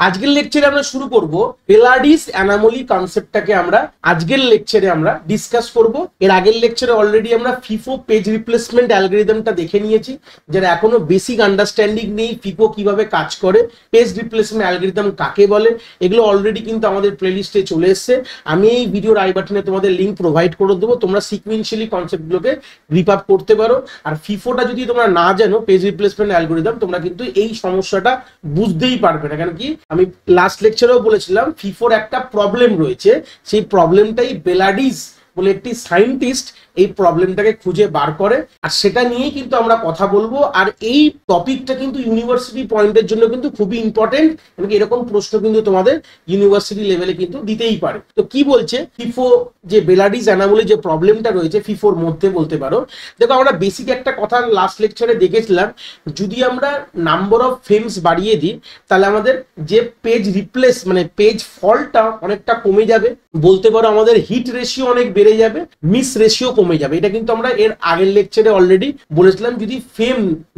আজকের লেকচারে আমরা শুরু করব বেলাডিস অ্যানোমালি কনসেপ্টটাকে আমরা আজকের লেকচারে আমরা ডিসকাস করব। এর আগের লেকচারে অলরেডি আমরা ফিফো পেজ রিপ্লেসমেন্ট অ্যালগরিদমটা দেখে নিয়েছি। যারা এখনো বেসিক আন্ডারস্ট্যান্ডিং নেই ফিফো কিভাবে কাজ করে, পেজ রিপ্লেসমেন্ট অ্যালগরিদম কাকে বলে, এগুলো অলরেডি কিন্তু আমাদের প্লেলিস্টে চলে এসেছে। আমি এই ভিডিওর আই বাটনে তোমাদের লিঙ্ক প্রোভাইড করে দেবো, তোমরা সিকুয়েন্সিয়ালি কনসেপ্টগুলোকে গ্রিপ আপ করতে পারো। আর ফিফোটা যদি তোমরা না জানো পেজ রিপ্লেসমেন্ট অ্যালগরিদম, তোমরা কিন্তু এই সমস্যাটা বুঝতেই পারবে না। কারণ কি আমি লাস্ট লেকচারেও বলেছিলাম ফিফোর একটা প্রবলেম রয়েছে, সেই প্রবলেমটাই বেলাডিস বলে একটি সায়েন্টিস্ট এই প্রবলেমটাকে খুঁজে বার করে, আর সেটা নিয়েই কিন্তু আমরা কথা বলবো। আর এই টপিকটা কিন্তু ইউনিভার্সিটি পয়েন্টের জন্য কিন্তু খুবই ইম্পর্টেন্ট, এবং এরকম প্রশ্ন কিন্তু তোমাদের ইউনিভার্সিটি লেভেলে কিন্তু দিতেই পারে। তো কি বলছে ফিফো যে বেলাডিস অ্যানোমালি যে প্রবলেমটা রয়েছে ফিফোর মধ্যে বলতে পারো। দেখো আমরা বেসিক একটা কথা লাস্ট লেকচারে দেখেছিলাম, যদি আমরা নাম্বার অফ ফ্রেমস বাড়িয়ে দিই তাহলে আমাদের যে পেজ রিপ্লেস মানে পেজ ফল্টটা অনেকটা কমে যাবে, বলতে পারো আমাদের হিট রেশিও অনেক বেড়ে যাবে, মিস রেশিও কমে যাবে। এটা কিন্তু আমরা এর আগের লেকচারে অলরেডি বলেছিলাম, যদি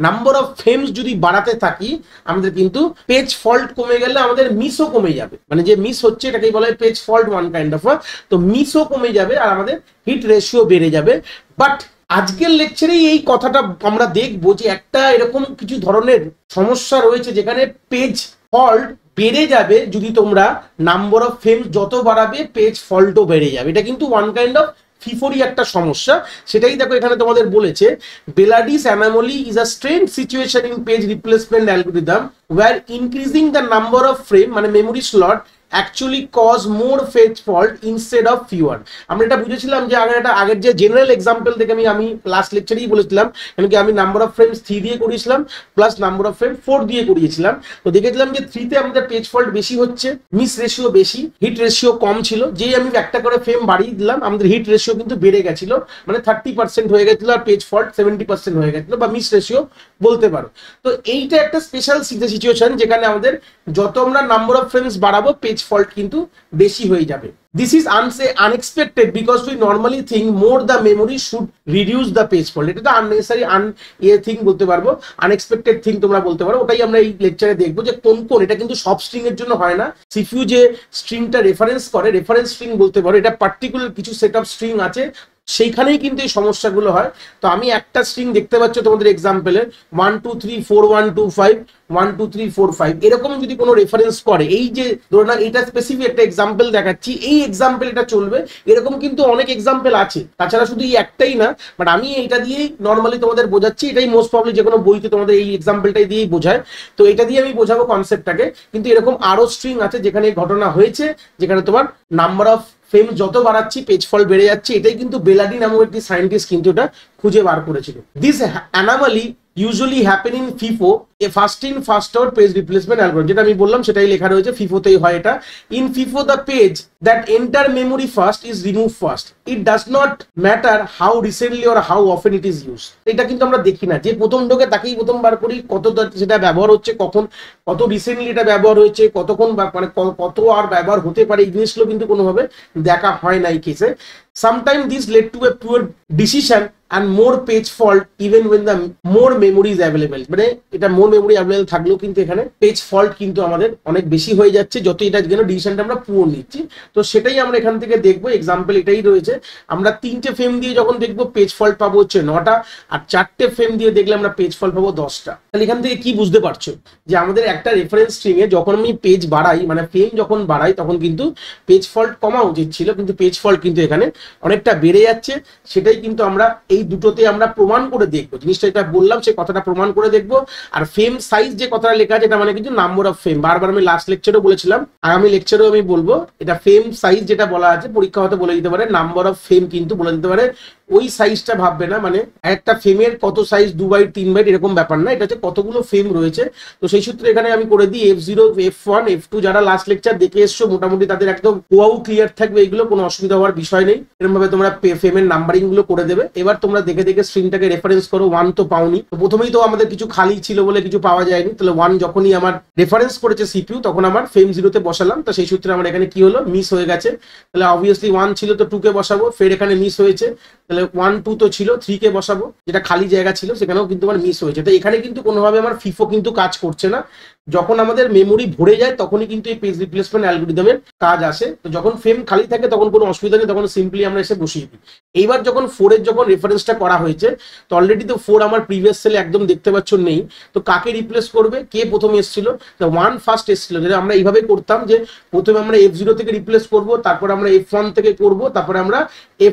নাম্বার অফ ফ্রেমস যদি বাড়াতে থাকি আমাদের কিন্তু পেজ ফল্ট কমে গেলে আমাদের মিসও কমে যাবে, মানে যে মিস হচ্ছে এটাকেই বলা হয় page fault one kind of. তো মিসও কমে যাবে আর আমাদের হিট রেশিও বেড়ে যাবে। বাট আজকের লেকচারে এই কথাটা আমরা দেখবো যে একটা এরকম কিছু ধরনের সমস্যা রয়েছে যেখানে পেজ ফল্ট বেড়ে যাবে যদি তোমরা নাম্বার অফ ফ্রেমস যত বাড়াবে পেজ ফল্টও বেড়ে যাবে। এটা কিন্তু ওয়ান কাইন্ড অফ ফিফোরই একটা সমস্যা। সেটাই দেখো এখানে তোমাদের বলেছে, Belady's anomaly is a strange situation in page replacement algorithm where increasing the number of frame মানে memory slot actually cause more page fault instead of fewer। আমরা এটা বুঝেছিলাম যে আগের যে জেনারেল এক্সাম্পল থেকে আমি লাস্ট লেকচারেই বলেছিলাম, কি আমি নাম্বার অফ ফ্রেম 3 দিয়ে করিয়েছিলাম প্লাস নাম্বার অফ ফ্রেম 4 দিয়ে করিয়েছিলাম। তো দেখেছিলাম যে 3 তে আমাদের পেজ ফল্ট বেশি হচ্ছে, মিস রেশিও বেশি, হিট রেশিও কম ছিল। যেই আমি একটা করে ফ্রেম বাড়িয়ে দিলাম আমাদের হিট রেশিও কিন্তু বেড়ে গেছিল, মানে 30% হয়ে গেছিল, আর পেজ ফল্ট 70% হয়ে গেছিল, বা মিস রেশিও বলতে পারো। তো এইটা একটা স্পেশাল সিচুয়েশন যেখানে আমাদের যত আমরা নাম্বার অফ ফ্রেমস বাড়াবো পেজ ফল্ট কিন্তু বেশি হয়ে যাবে। This is unexpected because we normally think more the memory should reduce the page fault। এটা তো unnecessary thing বলতে পারবো, আনএক্সপেক্টেড থিং তোমরা বলতে পারো। ওটাই আমরা এই লেকচারে দেখবো যে কোন কোন, এটা কিন্তু সব স্ট্রিং এর জন্য হয় না। সিপিইউ যে স্ট্রিংটা রেফারেন্স করে, রেফারেন্স স্ট্রিং বলতে পারো, এটা পার্টিকুলার কিছু সেট অফ স্ট্রিং আছে, সেইখানেই কিন্তু এই সমস্যাগুলো হয়। তো আমি একটা স্ট্রিং দেখতে পাচ্ছ তোমাদের এক্সাম্পলে 1 2 3 4 1 2 5 1 2 3 4 5 এরকম যদি কোনো রেফারেন্স করে, এই যে ধরো না এটা স্পেসিফিক একটা এক্সাম্পল দেখাচ্ছি, এই এক্সাম্পল এটা চলবে, এরকম কিন্তু অনেক এক্সাম্পল আছে। তাছাড়া শুধু এই একটাই না, বাট আমি এটা দিয়েই নর্মালি তোমাদের বোঝাচ্ছি। এটাই মোস্ট প্রবলি যে কোনো বইতে তোমাদের এই এক্সাম্পলটাই দিয়েই বোঝায়। তো এটা দিয়ে আমি বোঝাবো কনসেপ্টটাকে। কিন্তু এরকম আরো স্ট্রিং আছে যেখানে ঘটনা হয়েছে, যেখানে তোমার নাম্বার অফ ফ্রেম যত বাড়াচ্ছি পেজ ফল্ট বেড়ে যাচ্ছে। এটাই কিন্তু বেলাডি নামক একটি সায়েন্টিস্ট কিন্তু এটা খুঁজে বার করেছিল। This anomaly usually happen in FIFO, a first in first out page replacement algorithm। যেটা আমি বললাম সেটাই লেখা রয়েছে, ফিফোতেই হয় এটা। in FIFO the page that enter memory first is removed first, it does not matter how recently or how often it is used। এটা কিন্তু আমরা দেখি না, যে প্রথম ঢোকে তাকেই প্রথমবার করি, কত সেটা ব্যবহার হচ্ছে, কখন কত রিসেন্টলি এটা ব্যবহার হয়েছে, কতক্ষণ মানে কত আর ব্যবহার হতে পারে, এই জিনিসগুলো কিন্তু কোনোভাবে দেখা হয় না এই কেসে। Sometimes this led to a poor decision and more page fault even when the more memory is available। মানে এটা মোর মেমোরি অ্যাভেলেবল থাকলেও কিন্তু এখানে পেজ ফল্ট কিন্তু আমাদের অনেক বেশি হয়ে যাচ্ছে যত এটা যেন ডিসিশনটা আমরা পুরো নিচ্ছি। তো সেটাই আমরা এখান থেকে দেখবো। এক্সাম্পল এটাই রয়েছে, আমরা 3টে ফ্রেম দিয়ে যখন দেখবো পেজ ফল্ট পাবো হচ্ছে 9টা, আর 4টে ফ্রেম দিয়ে দেখলে আমরা পেজ ফল্ট পাবো 10টা। তাহলে এখান থেকে কি বুঝতে পারছো যে আমাদের একটা রেফারেন্স স্ট্রিং এ যখন আমি পেজ বাড়াই মানে ফ্রেম যখন বাড়াই তখন কিন্তু পেজ ফল্ট কমা উচিত ছিল, কিন্তু পেজ ফল্ট কিন্তু এখানে অনেকটা বেড়ে যাচ্ছে। সেটাই কিন্তু আমরা এই দুটোতে আমরা প্রমাণ করে দেখবো। জিনিসটা এটা বললাম সেই কথাটা প্রমাণ করে দেখবো। আর ফ্রেম সাইজ যে কথাটা লেখা আছে এটা মানে কিন্তু নাম্বার অফ ফ্রেম, বারবার আমি লাস্ট লেকচারেও বলেছিলাম, আগামী লেকচারেও আমি বলবো। এটা ফ্রেম সাইজ যেটা বলা আছে পরীক্ষা হতে বলে দিতে পারে, নাম্বার অফ ফ্রেম কিন্তু বলে দিতে পারে। ওই সাইজটা ভাববে না, মানে একটা ফ্রেমের কত সাইজ 2 বাইট 3 বাইট এরকম ব্যাপার না, এটা হচ্ছে কতগুলো ফ্রেম রয়েছে। তো সেই সূত্রে এখানে আমি করে দিই F0 F1 F2। যারা লাস্ট লেকচার দেখে এসছো মোটামুটি তাদের একদম ওয়াও ক্লিয়ার থাকবে, এগুলো কোনো অসুবিধা হওয়ার বিষয় নেই। এরকম ভাবে তোমরা ফ্রেমের নাম্বারিং গুলো করে দেবে। এবার তোমরা দেখে দেখে স্ট্রিংটাকে রেফারেন্স করো। 1 তো পাওনি, তো প্রথমেই তো আমাদের কিছু খালি ছিল বলে কিছু পাওয়া যায়নি। তাহলে 1 যখনই আমার রেফারেন্স করেছে সিপিইউ তখন আমার ফ্রেম 0তে বসালাম। তো সেই সূত্রে আমার এখানে কি হলো, মিস হয়ে গেছে। তাহলে অবভিয়াসলি 1 ছিল তো 2 কে বসাবো, ফের এখানে মিস হয়েছে। তাহলে 1 2 তো ছিল, 3 কে বসাবো, যেটা খালি জায়গা ছিল সেখানেও কিন্তু আমার মিস হয়েছে। তো এখানে কিন্তু কোনোভাবে আমার ফিফো কিন্তু কাজ করছে না। যখন আমাদের মেমোরি ভরে যায় তখনই কিন্তু এই পেজ রিপ্লেসমেন্ট অ্যালগরিদমের কাজ আসে। তো যখন ফ্রেম খালি থাকে তখন কোনো অসুবিধা নেই, তখন সিম্পলি আমরা এসে বসিয়ে দিই। এইবার যখন 4 এর যখন রেফারেন্সটা করা হয়েছে, তো অলরেডি তো 4 আমার প্রিভিয়াস সেলে একদম দেখতে পাচ্ছ নেই, তো কাকে রিপ্লেস করবে, কে প্রথমে এসেছিল, তো 1 ফার্স্ট এসেছিল, যেটা আমরা এইভাবেই করতাম যে প্রথমে আমরা F0 থেকে রিপ্লেস করব, তারপর আমরা F1 থেকে করব, তারপরে আমরা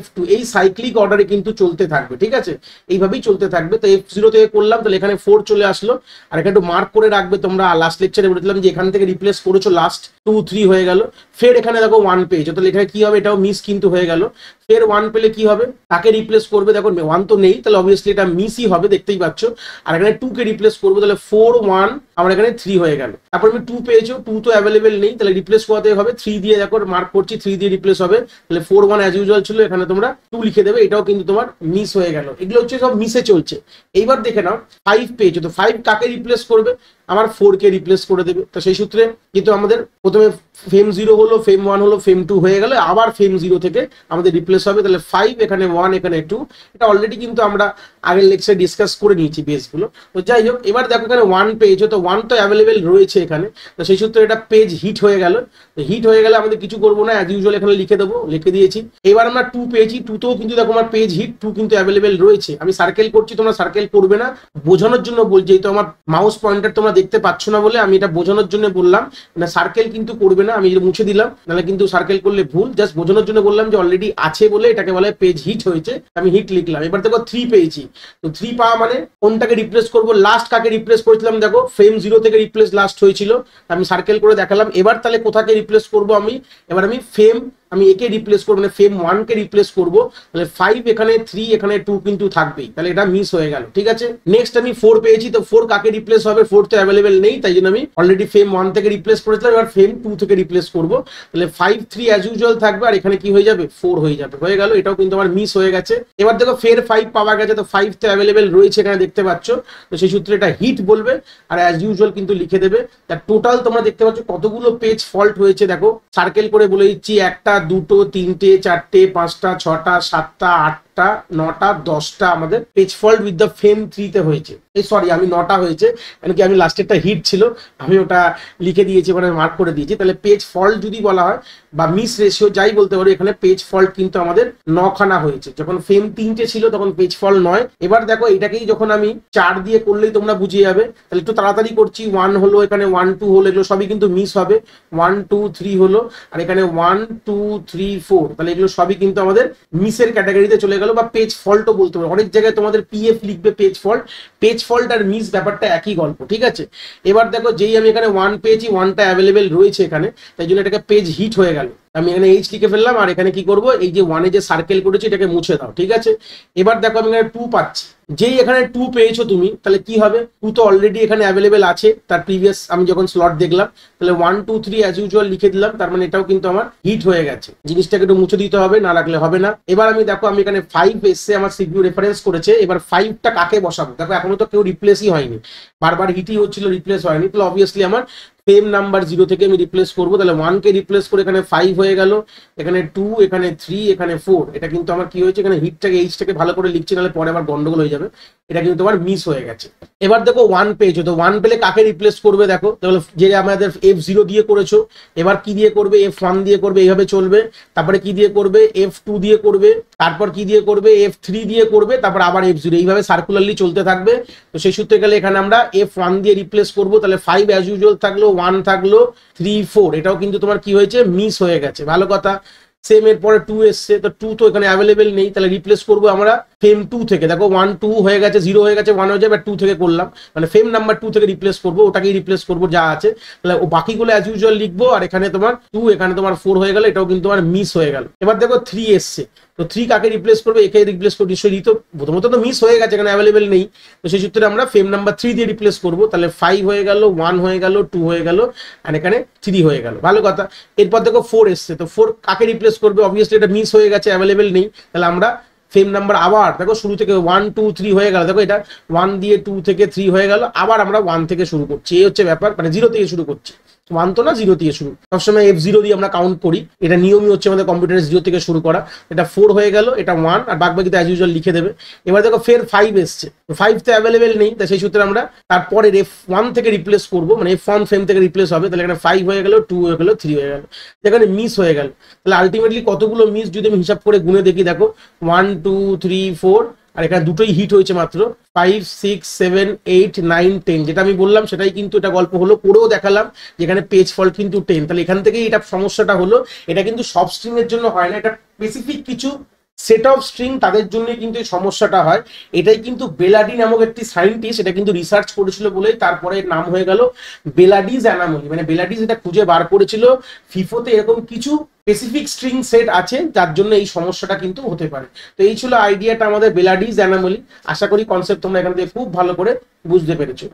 F2, এই সাইক্লিক অর্ডারে কিন্তু চলতে থাকবে, ঠিক আছে, এইভাবেই চলতে থাকবে। তো F0 থেকে করলাম, তাহলে এখানে 4 চলে আসলো। আর এখানে একটু মার্ক করে রাখবে, তোমরা লাস্ট লেকচারে বলেছিলাম যে এখান থেকে রিপ্লেস করেছো, লাস্ট 2 3 হয়ে গেল। ফের এখানে দেখো 1 পেয়েছো, তাহলে এখানে কি হবে, এটাও মিস কিন্তু হয়ে গেল। ফের 1 পেলে কি হবে, তাকে রিপ্লেস করবে, দেখো 1 তো নেই, তাহলে অবভিয়াসলি এটা মিসই হবে, দেখতেই পাচ্ছ। আর এখানে 2 কে রিপ্লেস করবো, তাহলে 4 1 আমার এখানে 3 হয়ে গেল। তারপর আমি 2 পেয়েছো, 2 তো অ্যাভেলেবেল নেই, তাহলে রিপ্লেস করাতে হবে 3 দিয়ে, দেখো মার্ক করছি 3 দিয়ে রিপ্লেস হবে, তাহলে 4 1 অ্যাজ ইউজুয়াল ছিল, এখানে তোমরা 2 লিখে দেবে, এটাও কিন্তু তোমার মিস হয়ে গেল। এগুলো হচ্ছে সব মিসে চলছে। এইবার দেখে নাও 5 পেয়েছো, তো 5 কাকে রিপ্লেস করবে, আমার 4 কে রিপ্লেস করে দেবে। তো সেই সূত্রে কিন্তু আমাদের প্রথমে ফেম 0 হলো, ফেম 1 হলো, ফেম 2 হয়ে গেল, আবার ফেম 0 থেকে আমাদের রিপ্লেস হবে, তাহলে 5 এখানে 1 এখানে 2, এটা অলরেডি কিন্তু আমরা আগের লেকচারে ডিসকাস করে নিয়েছি বেসগুলো। তো যাই হোক, এবার দেখো এখানে 1 পেয়েছো, তো 1 তো অ্যাভেলেবেল রয়েছে এখানে, তো সেই সূত্রে এটা পেজ হিট হয়ে গেল। তো হিট হয়ে গেলে আমাদের কিছু করবো না, অ্যাজ ইউজুয়াল এখানে লিখে দেবো, লিখে দিয়েছি। এবার আমরা 2 পেয়েছি, 2 তেও কিন্তু দেখো আমার পেজ হিট, 2 কিন্তু অ্যাভেলেবেল রয়েছে। আমি সার্কেল করছি, তোমরা সার্কেল করবে না, বোঝানোর জন্য বলছি, যেহেতু আমার মাউস পয়েন্টার তোমরা দেখতে পাচ্ছ না বলে আমি এটা বোঝানোর জন্য বললাম, না সার্কেল কিন্তু করবে না, আমি মুছে দিলাম, নাহলে কিন্তু সার্কেল করলে ভুল, জাস্ট বোঝানোর জন্য বললাম যে অলরেডি আছে বলে এটাকে বলে পেজ হিট হয়েছে, আমি হিট লিখলাম। এবার দেখো 3 পেয়েছি, তো 3 পাওয়া মানে কোনটাকে রিপ্লেস করব, লাস্ট কাকে রিপ্লেস করেছিলাম, দেখো ফ্রেম 0 থেকে রিপ্লেস লাস্ট হয়েছিল, আমি সার্কেল করে দেখালাম। এবার তাহলে কোথাকে রিপ্লেস করব আমি, এবার আমি আমি একে রিপ্লেস করবো, মানে ফেম 1 কে রিপ্লেস করবো, তাহলে 5 এখানে 3 এখানে 2 কিন্তু থাকবেই, তাহলে এটা মিস হয়ে গেল, ঠিক আছে। নেক্সট আমি 4 পেয়েছি, তো 4 কাকে রিপ্লেস হবে, 4 তো অ্যাভেলেবেল নেই, তাই জন্য আমি অলরেডি ফেম 1 থেকে রিপ্লেস করেছিলাম, এবার ফেম 2 থেকে রিপ্লেস করবো, তাহলে 5 3 অ্যাজ ইউজুয়াল থাকবে, আর এখানে কি হয়ে যাবে, 4 হয়ে যাবে, হয়ে গেল, এটাও কিন্তু আমার মিস হয়ে গেছে। এবার দেখো ফের 5 পাওয়া গেছে, তো 5 তো অ্যাভেলেবেল রয়েছে এখানে দেখতে পাচ্ছ, তো সেই সূত্রে এটা হিট বলবে, আর অ্যাজ ইউজুয়াল কিন্তু লিখে দেবে। তার টোটাল তোমরা দেখতে পাচ্ছ কতগুলো পেজ ফল্ট হয়েছে, দেখো সার্কেল করে বলে দিচ্ছি, 1টা 2টো 3টে 4টে 5টা 6টা 7টা 8টা 9টা 10টা আমাদের পেজ ফল্ট উইথ দ্য ফেম 3 তে হয়েছে। এই সরি, আমি 9টা হয়েছে, কারণ কি আমি লাস্টেরটা হিট ছিল, আমি ওটা লিখে দিয়েছি, মানে মার্ক করে দিয়েছি। তাহলে পেজ ফল্ট যদি বলা হয় বা মিস রেশিও যাই বলতে পারো, এখানে পেজ ফল্ট কিন্তু আমাদের 9খানা হয়েছে। যখন ফেম 3টে ছিল তখন পেজ ফল্ট 9। এবার দেখো এটাকেই যখন আমি 4 দিয়ে করলেই তোমরা বুঝে যাবে, তাহলে একটু তাড়াতাড়ি করছি। 1 হলো, এখানে 1 2 হলো, এগুলো সবই কিন্তু মিস হবে। 1 2 3 হলো, আর এখানে 1 2 3 4, তাহলে এগুলো সবই কিন্তু আমাদের মিসের ক্যাটাগরিতে চলে গেল, বা পেজ ফল্টও বলতে পারো। অনেক জায়গায় তোমাদের পিএফ লিখবে পেজ ফল্ট, পেজ ফল্ট আর মিস ব্যাপারটা একই গল্প, ঠিক আছে। এবার দেখো যেই আমি এখানে 1 পেয়েছি, 1টা অ্যাভেলেবেল রয়েছে এখানে, তাই জন্য এটাকে পেজ হিট হয়ে গেল। আমি এখানে এইচ লিখে ফেললাম, আর এখানে কি করব, এই যে 1 এ যে সার্কেল করেছি এটাকে মুছে দাও, ঠিক আছে। এবার দেখো আমি এখানে 2 পাচ্ছি, যেই এখানে 2 পেয়েছো তুমি, তাহলে কি হবে, 2 তো অলরেডি এখানে অ্যাভেলেবেল আছে, তার প্রিভিয়াস আমি যখন স্লট দেখলাম, তাহলে 1 2 3 অ্যাজ ইউজুয়াল লিখে দিলাম, তার মানে এটাও কিন্তু আমার হিট হয়ে গেছে। জিনিসটাকে একটু মুছে দিতে হবে, না রাখলে হবে না। এবার আমি দেখো আমি এখানে 5 এসে আমার সিপিইউ রেফারেন্স করেছে, এবার 5টা কাকে বসাবো, দেখো এখনো তো কেউ রিপ্লেসই হয়নি, বারবার হিটই হচ্ছিল, রিপ্লেস হয়নি, তাহলে অবভিয়াসলি আমার ফ্রেম নাম্বার 0 থেকে আমি রিপ্লেস করবো, তাহলে 1 কে রিপ্লেস করে এখানে 5 হয়ে গেল, এখানে 2 এখানে 3 এখানে 4, এটা কিন্তু আমার কি হয়েছে, এখানে হিটটাকে এইচটাকে ভালো করে লিখছি, নাহলে পরে আবার গন্ডগোল হয়ে যাবে, এটা কিন্তু তোমার মিস হয়ে গেছে। এবার দেখো 1 পেয়েছো, তো 1 পেলে কাকে রিপ্লেস করবে, দেখো তাহলে যে আমাদের F0 দিয়ে করেছো, এবার কি দিয়ে করবে, F1 দিয়ে করবে, এইভাবে চলবে। তারপরে কি দিয়ে করবে, F2 দিয়ে করবে, তারপর কি দিয়ে করবে, F3 দিয়ে করবে, তারপর আবার F0, এইভাবে সার্কুলারলি চলতে থাকবে। তো সেই সূত্রে গেলে এখানে আমরা F1 দিয়ে রিপ্লেস করবো, তাহলে 5 অ্যাজ ইউজুয়াল থাকলো, 1 থাকলো, 3 4, এটাও কিন্তু তোমার কি হয়েছে, মিস হয়ে গেছে, ভালো কথা। সেম এর পরে 2 এসছে, তো 2 তো এখানে অ্যাভেলেবেল নেই, তাহলে রিপ্লেস করবো আমরা ফেম 2 থেকে। দেখো 1 2 হয়ে গেছে, 0 হয়ে গেছে, 1 হয়ে যাবে, 2 থেকে করলাম, মানে ফেম নাম্বার 2 থেকে রিপ্লেস করবো, ওটাকেই রিপ্লেস করবো যা আছে, তাহলে ও বাকিগুলো অ্যাজ ইউজুয়াল লিখবো, আর এখানে তোমার 2 এখানে তোমার 4 হয়ে গেল, এটাও কিন্তু তোমার মিস হয়ে গেল। এবার দেখো 3 এসছে, তো 3 কাকে রিপ্লেস করবে, একে রিপ্লেস করবে, নিশ্চয়ই তো প্রথমত তো মিস হয়ে গেছে, এখানে অ্যাভেলেবেল নেই, তো সেই সূত্রে আমরা ফেম নাম্বার 3 দিয়ে রিপ্লেস করবো, তাহলে 5 হয়ে গেল, 1 হয়ে গেল, 2 হয়ে গেল, আর এখানে 3 হয়ে গেল, ভালো কথা। এরপর দেখো 4 এসছে, তো 4 কাকে রিপ্লেস করবে, অবভিয়াসলি এটা মিস হয়ে গেছে, অ্যাভেলেবেল নেই, তাহলে আমরা ফেম নাম্বার আবার দেখো শুরু থেকে 1 2 3 হয়ে গেল, দেখো এটা 1 দিয়ে 2 থেকে 3 হয়ে গেল, আবার আমরা 1 থেকে শুরু করছি, এই হচ্ছে ব্যাপার, মানে 0 থেকে শুরু করছি। 1 তো না, 0 দিয়ে শুরু, সবসময় F0 দিয়ে আমরা কাউন্ট করি, এটা নিয়মই হচ্ছে আমাদের কম্পিউটারে 0 থেকে শুরু করা। এটা 4 হয়ে গেল, এটা 1, আর বাকি তো অ্যাজ ইউজুয়াল লিখে দেবে। এবার দেখো ফের 5 এসছে, 5 তো অ্যাভেলেবেল নেই, তাই সেই সূত্রে আমরা তারপরে F1 থেকে রিপ্লেস করবো, মানে F1 ফ্রেম থেকে রিপ্লেস হবে, তাহলে এখানে 5 হয়ে গেল, 2 হয়ে গেল, 3 হয়ে গেল, এখানে মিস হয়ে গেল। তাহলে আলটিমেটলি কতগুলো মিস যদি আমি হিসাব করে গুনে দেখি, দেখো 1 2 3 4, আর এখানে দুটোই হিট হয়েছে মাত্র, 5 6 7 8 9 10, যেটা আমি বললাম সেটাই কিন্তু এটা গল্প হলো, করেও দেখালাম যেখানে পেজ ফল্ট কিন্তু 10। তাহলে এখান থেকেই এটা সমস্যাটা হলো। এটা কিন্তু সব স্ট্রিং এর জন্য হয় না, এটা স্পেসিফিক কিছু সেট অফ স্ট্রিং তাদের জন্য কিন্তু এই সমস্যাটা হয়। এটাই কিন্তু বেলাডি নামক একটি সায়েন্টিস্ট এটা কিন্তু রিসার্চ করেছিল বলেই তারপরে নাম হয়ে গেল বেলাডিজ অ্যানামলি, মানে বেলাডিজ এটা খুঁজে বার করেছিল ফিফোতে এরকম কিছু স্পেসিফিক স্ট্রিং সেট আছে যার জন্য এই সমস্যাটা কিন্তু হতে পারে। তো এই ছিল আইডিয়াটা আমাদের বেলাডিজ অ্যানামলি। আশা করি কনসেপ্ট তোমরা এখান থেকে খুব ভালো করে বুঝতে পেরেছো।